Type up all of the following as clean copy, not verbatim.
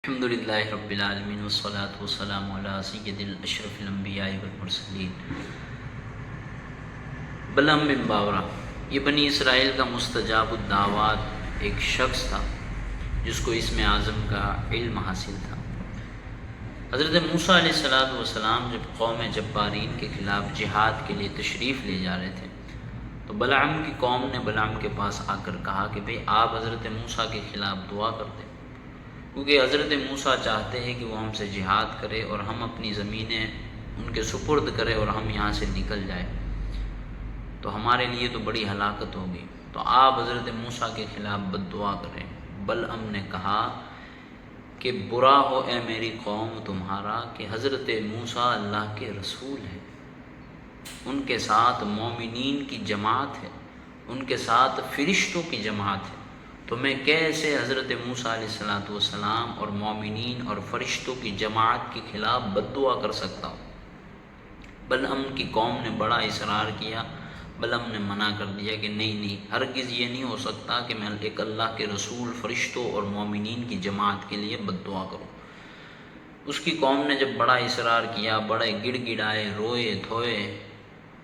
الحمد للہ رب العالمین والصلاة والسلام علی سید الاشرف الانبیاء والمرسلین بلعم بن باورہ یہ بنی اسرائیل کا مستجاب الدعوات ایک شخص تھا جس کو اسم اعظم کا علم حاصل تھا۔ حضرت موسیٰ علیہ السلام جب قوم جبارین کے خلاف جہاد کے لیے تشریف لے جا رہے تھے تو بلعم کی قوم نے بلعم کے پاس آ کر کہا کہ بھئی آپ حضرت موسیٰ کے خلاف دعا کر دیں، کیونکہ حضرت موسیٰ چاہتے ہیں کہ وہ ہم سے جہاد کرے اور ہم اپنی زمینیں ان کے سپرد کرے اور ہم یہاں سے نکل جائیں، تو ہمارے لیے تو بڑی ہلاکت ہوگی، تو آپ حضرت موسیٰ کے خلاف بد دعا کریں۔ بلعم نے کہا کہ برا ہو اے میری قوم تمہارا کہ حضرت موسیٰ اللہ کے رسول ہیں، ان کے ساتھ مومنین کی جماعت ہے، ان کے ساتھ فرشتوں کی جماعت ہے، تو میں کیسے حضرت موسیٰ علیہ السلام اور مومنین اور فرشتوں کی جماعت کے خلاف بد دعا کر سکتا ہوں؟ بلعم کی قوم نے بڑا اصرار کیا۔ بلعم نے منع کر دیا کہ نہیں، ہرگز یہ نہیں ہو سکتا کہ میں ایک اللہ کے رسول فرشتوں اور مومنین کی جماعت کے لیے بد دعا کروں۔ اس کی قوم نے جب بڑا اصرار کیا، بڑے گڑ گڑائے، روئے دھوئے،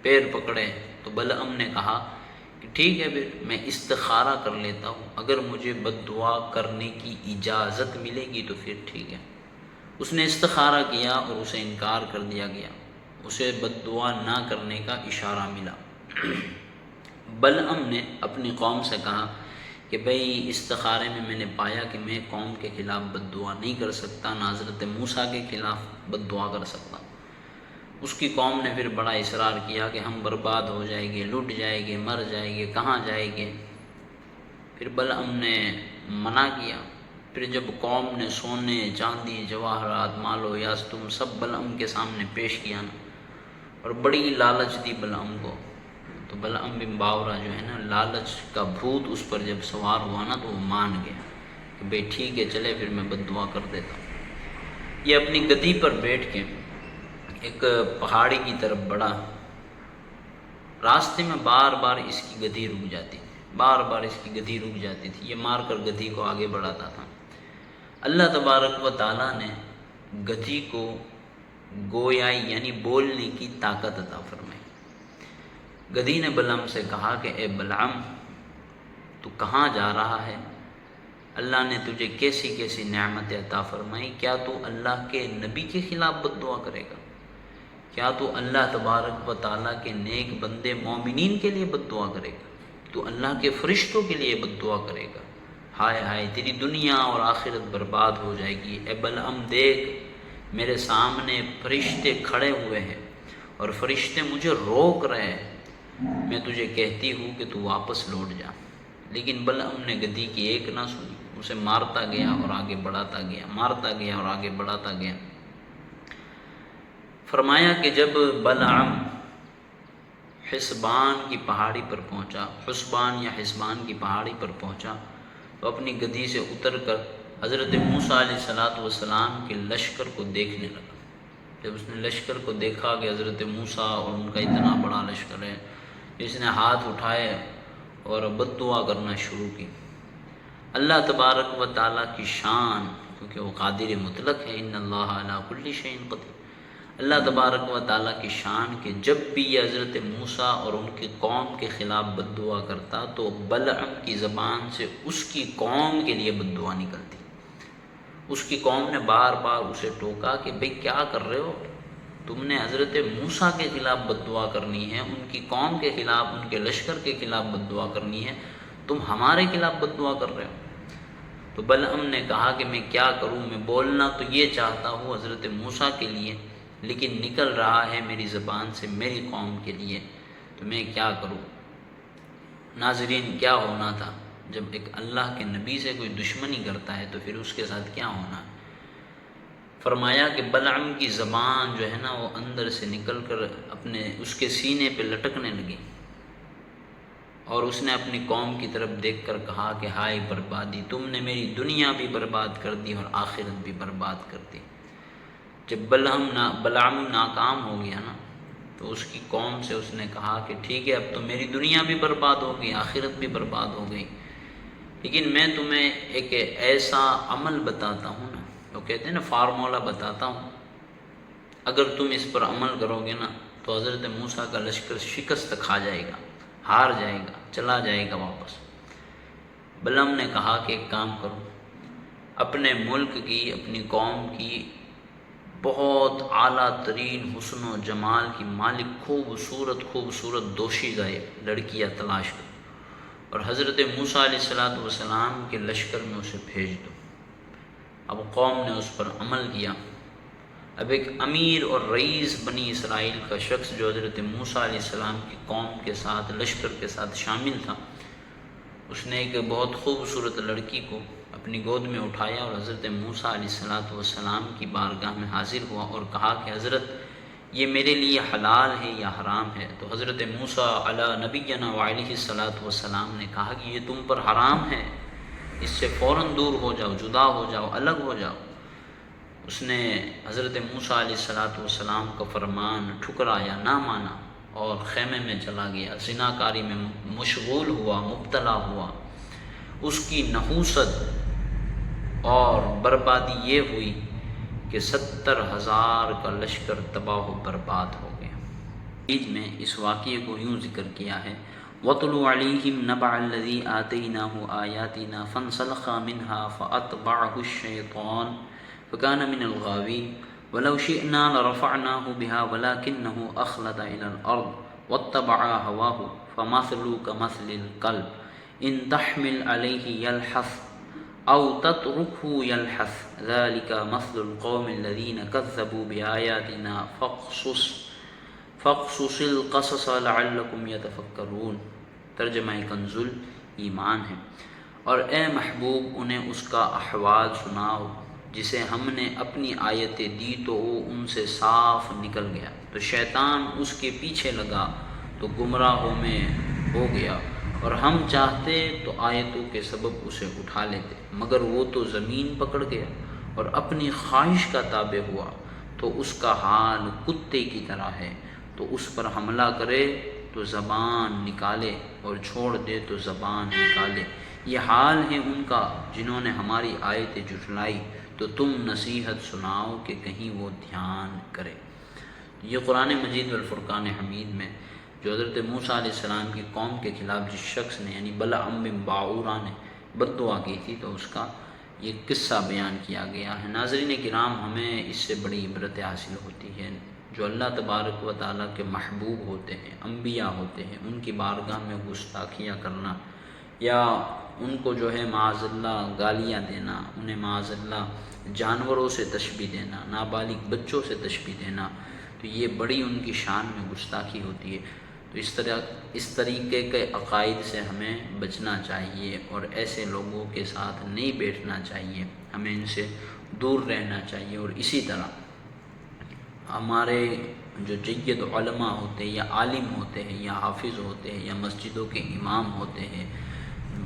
پیر پکڑے، تو بلعم نے کہا کہ ٹھیک ہے، پھر میں استخارہ کر لیتا ہوں، اگر مجھے بد دعا کرنے کی اجازت ملے گی تو پھر ٹھیک ہے۔ اس نے استخارہ کیا اور اسے انکار کر دیا گیا، اسے بد دعا نہ کرنے کا اشارہ ملا۔ بلعم نے اپنی قوم سے کہا کہ بھئی استخارے میں نے پایا کہ میں قوم کے خلاف بد دعا نہیں کر سکتا، نہ حضرت موسیٰ کے خلاف بد دعا کر سکتا۔ اس کی قوم نے پھر بڑا اصرار کیا کہ ہم برباد ہو جائیں گے، لٹ جائیں گے، مر جائیں گے، کہاں جائیں گے؟ پھر بلعم نے منع کیا۔ پھر جب قوم نے سونے، چاندی، جواہرات، مال و یاستم سب بلعم کے سامنے پیش کیا نا، اور بڑی لالچ دی بلعم کو، تو بلعم بن باورہ جو ہے نا، لالچ کا بھوت اس پر جب سوار ہوا نا تو وہ مان گیا کہ بھئی ٹھیک ہے، چلے پھر میں بد دعا کر دیتا ہوں۔ یہ اپنی گدی پر بیٹھ کے ایک پہاڑی کی طرف بڑھا۔ راستے میں بار بار اس کی گدھی رک جاتی تھی، یہ مار کر گدھی کو آگے بڑھاتا تھا۔ اللہ تبارک و تعالیٰ نے گدھی کو گویائی یعنی بولنے کی طاقت عطا فرمائی۔ گدھی نے بلعم سے کہا کہ اے بلعم، تو کہاں جا رہا ہے؟ اللہ نے تجھے کیسی کیسی نعمت عطا فرمائی، کیا تو اللہ کے نبی کے خلاف بد دعا کرے گا؟ کیا تو اللہ تبارک و تعالیٰ کے نیک بندے مومنین کے لیے بد دعا کرے گا؟ تو اللہ کے فرشتوں کے لیے بد دعا کرے گا؟ ہائے ہائے، تیری دنیا اور آخرت برباد ہو جائے گی۔ اے بلعم دیکھ، میرے سامنے فرشتے کھڑے ہوئے ہیں اور فرشتے مجھے روک رہے ہیں، میں تجھے کہتی ہوں کہ تو واپس لوٹ جا۔ لیکن بلعم نے گدھی کی ایک نہ سنی، اسے مارتا گیا اور آگے بڑھاتا گیا۔ فرمایا کہ جب بلعم حسبان کی پہاڑی پر پہنچا، حسبان کی پہاڑی پر پہنچا تو اپنی گدھی سے اتر کر حضرت موسیٰ علیہ السلام کے لشکر کو دیکھنے لگا۔ جب اس نے لشکر کو دیکھا کہ حضرت موسیٰ اور ان کا اتنا بڑا لشکر ہے، اس نے ہاتھ اٹھائے اور بد دعا کرنا شروع کی۔ اللہ تبارک و تعالیٰ کی شان، کیونکہ وہ قادر مطلق ہے، ان اللہ علی کل شیء قدیر، اللہ تبارک و تعالیٰ کی شان کہ جب بھی یہ حضرت موسیٰ اور ان کی قوم کے خلاف بد دعا کرتا تو بلعم کی زبان سے اس کی قوم کے لیے بد دعا نکلتی۔ اس کی قوم نے بار بار اسے ٹوکا کہ بھئی کیا کر رہے ہو، تم نے حضرت موسیٰ کے خلاف بد دعا کرنی ہے، ان کی قوم کے خلاف، ان کے لشکر کے خلاف بد دعا کرنی ہے، تم ہمارے خلاف بد دعا کر رہے ہو۔ تو بلعم نے کہا کہ میں کیا کروں، میں بولنا تو یہ چاہتا ہوں حضرت موسیٰ کے لیے، لیکن نکل رہا ہے میری زبان سے میری قوم کے لیے، تو میں کیا کروں؟ ناظرین، کیا ہونا تھا جب ایک اللہ کے نبی سے کوئی دشمنی کرتا ہے تو پھر اس کے ساتھ کیا ہونا؟ فرمایا کہ بلعم کی زبان جو ہے نا وہ اندر سے نکل کر اس کے سینے پہ لٹکنے لگی، اور اس نے اپنی قوم کی طرف دیکھ کر کہا کہ ہائے بربادی، تم نے میری دنیا بھی برباد کر دی اور آخرت بھی برباد کر دی۔ جب بلعم ناکام ہو گیا نا تو اس کی قوم سے اس نے کہا کہ ٹھیک ہے، اب تو میری دنیا بھی برباد ہو گئی، آخرت بھی برباد ہو گئی، لیکن میں تمہیں ایک ایسا عمل بتاتا ہوں نا وہ کہتے ہیں نا فارمولہ بتاتا ہوں، اگر تم اس پر عمل کرو گے نا تو حضرت موسیٰ کا لشکر شکست کھا جائے گا، ہار جائے گا، چلا جائے گا واپس۔ بلعم نے کہا کہ ایک کام کرو، اپنے ملک کی، اپنی قوم کی بہت اعلیٰ ترین حسن و جمال کی مالک خوبصورت دوشیزہ لڑکیاں تلاش کرو اور حضرت موسیٰ علیہ السلام کے لشکر میں اسے بھیج دو۔ اب قوم نے اس پر عمل کیا۔ اب ایک امیر اور رئیس بنی اسرائیل کا شخص جو حضرت موسیٰ علیہ السلام کی قوم کے ساتھ، لشکر کے ساتھ شامل تھا، اس نے ایک بہت خوبصورت لڑکی کو اپنی گود میں اٹھایا اور حضرت موسیٰ علیہ السلام کی بارگاہ میں حاضر ہوا اور کہا کہ حضرت یہ میرے لیے حلال ہے یا حرام ہے؟ تو حضرت موسیٰ علی نبینا وعلیہ السلام نے کہا کہ یہ تم پر حرام ہے، اس سے فوراً دور ہو جاؤ، جدا ہو جاؤ، الگ ہو جاؤ۔ اس نے حضرت موسیٰ علیہ السلام کا فرمان ٹھکرایا، نہ مانا اور خیمے میں چلا گیا، زنا کاری میں مشغول ہوا، مبتلا ہوا۔ اس کی نحوست اور بربادی یہ ہوئی کہ 70,000 کا لشکر تباہ و برباد ہو گیا۔ عید میں اس واقعے کو یوں ذکر کیا ہے، وَاتْلُ عَلَيْهِمْ نَبَأَ الَّذِي آتَيْنَاهُ آيَاتِنَا فَانْسَلَخَ مِنْهَا فَأَتْبَعَهُ الشَّيْطَانُ فَكَانَ مِنَ الْغَاوِينَ وَلَوْ شِئْنَا لَرَفَعْنَاهُ بِهَا وَلَكِنَّهُ أَخْلَدَ إِلَى الْأَرْضِ وَاتَّبَعَ هَوَاهُ فَمَثَلُهُ كَمَثَلِ الْكَلْبِ إِنْ تَحْمِلْ عَلَيْهِ يَلْحَثْ أَوْ تَتْرُكْهُ يَلْحَثْ ذَلِكَ مَثْلُ الْقَوْمِ الَّذِينَ كَذَّبُوا بِآيَاتِنَا فَاقْصُصِ الْقَصَصَ لَعَلَّكُمْ يَتَفَكَّرُونَ۔ ترجمہ کنز ایمان ہے، اور اے محبوب انہیں اس کا احوال سناؤ جسے ہم نے اپنی آیتیں دی تو وہ ان سے صاف نکل گیا، تو شیطان اس کے پیچھے لگا تو گمراہوں میں ہو گیا، اور ہم چاہتے تو آیتوں کے سبب اسے اٹھا لیتے، مگر وہ تو زمین پکڑ گیا اور اپنی خواہش کا تابع ہوا، تو اس کا حال کتے کی طرح ہے، تو اس پر حملہ کرے تو زبان نکالے اور چھوڑ دے تو زبان نکالے۔ یہ حال ہے ان کا جنہوں نے ہماری آیتیں جھٹلائی، تو تم نصیحت سناؤ کہ کہیں وہ دھیان کرے۔ یہ قرآن مجید والفرقان حمید میں جو حضرت موسیٰ علیہ السلام کی قوم کے خلاف جس شخص نے یعنی بلعم بن باعورہ نے بد دعا کی تھی، تو اس کا یہ قصہ بیان کیا گیا ہے۔ ناظرین کرام، ہمیں اس سے بڑی عبرت حاصل ہوتی ہے۔ جو اللہ تبارک و تعالیٰ کے محبوب ہوتے ہیں، انبیاء ہوتے ہیں، ان کی بارگاہ میں گستاخیاں کرنا یا ان کو جو ہے معاذ اللہ گالیاں دینا، انہیں معاذ اللہ جانوروں سے تشبیہ دینا، نابالغ بچوں سے تشبیہ دینا، تو یہ بڑی ان کی شان میں گستاخی ہوتی ہے۔ تو اس طریقے کے عقائد سے ہمیں بچنا چاہیے اور ایسے لوگوں کے ساتھ نہیں بیٹھنا چاہیے، ہمیں ان سے دور رہنا چاہیے۔ اور اسی طرح ہمارے جو جید علماء ہوتے ہیں یا عالم ہوتے ہیں یا حافظ ہوتے ہیں یا مسجدوں کے امام ہوتے ہیں،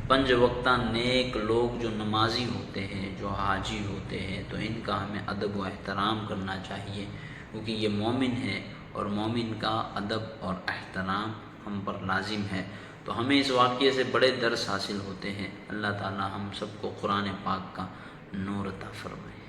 5 وقتہ نیک لوگ جو نمازی ہوتے ہیں، جو حاجی ہوتے ہیں، تو ان کا ہمیں ادب و احترام کرنا چاہیے، کیونکہ یہ مومن ہے اور مومن کا ادب اور احترام ہم پر لازم ہے۔ تو ہمیں اس واقعے سے بڑے درس حاصل ہوتے ہیں۔ اللہ تعالی ہم سب کو قرآن پاک کا نور عطا فرمائے۔